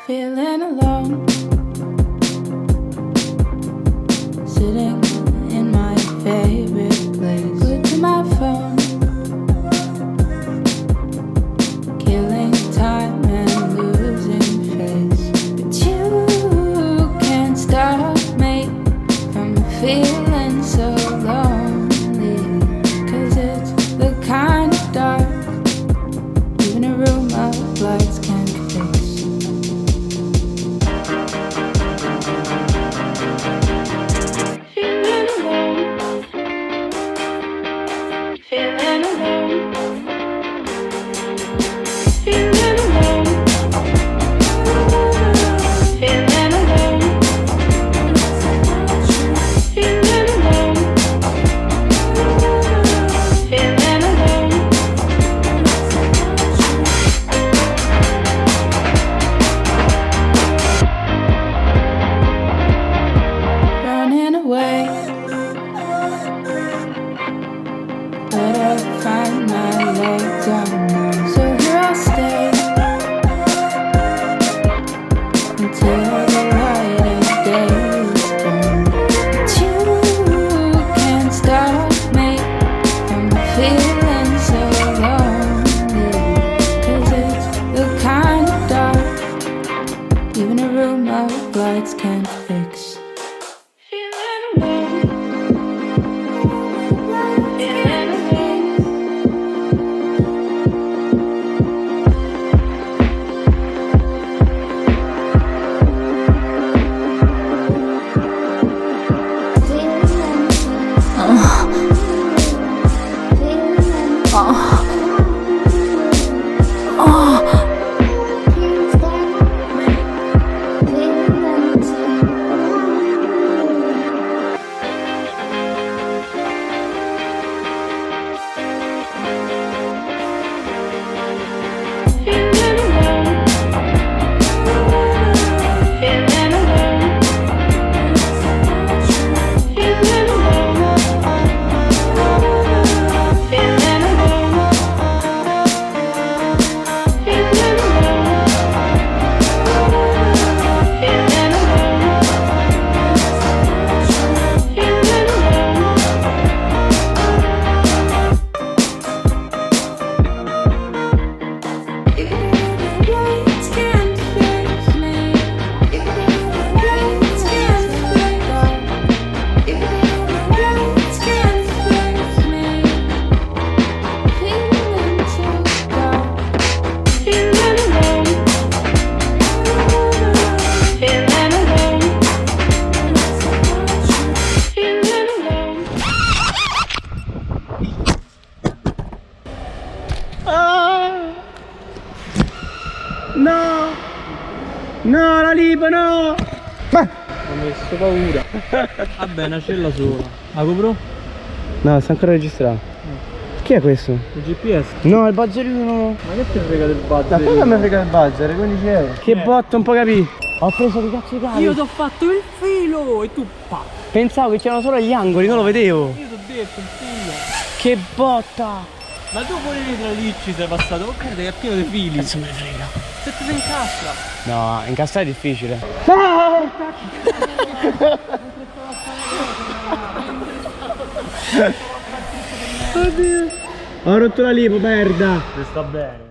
Feeling alone, sitting in my favorite place, glued to my phone, killing time and losing face. But you can't stop me from feeling so lonely, 'cause it's the kind of dark even a room of lights can't fix. Feeling alone, feeling alone, feeling alone, feeling alone, feeling alone, feeling alone. Running away, but I find my legs on now. So here I'll stay until the light of day is gone. But you can't stop me from feeling so lonely, 'cause it's the kind of dark even a room of lights can't fix. Feeling alone, feeling alone. No! No, la lipa, no! Ho messo paura. Vabbè, una cella sola. La GoPro? No, sta ancora registrando. Chi è questo? Il GPS? No, il buzzerino. Ma che te frega del buzzer? Ma cosa mi frega del buzzer? 15 euro. Che botto, un po' capì. Ho preso che cazzo di cavi. Io ti ho fatto il filo e tu pa. Pensavo che c'erano solo gli angoli, non lo vedevo. Io ti ho detto il filo. Che botta! Ma tu pure lì tra lì ci sei passato. Oh, guarda che è pieno di fili. Cazzo me ne frega. Se ti si incastra. No, incastrare è difficile. Oddio. Ho rotto la lipo, merda. Ti sta bene.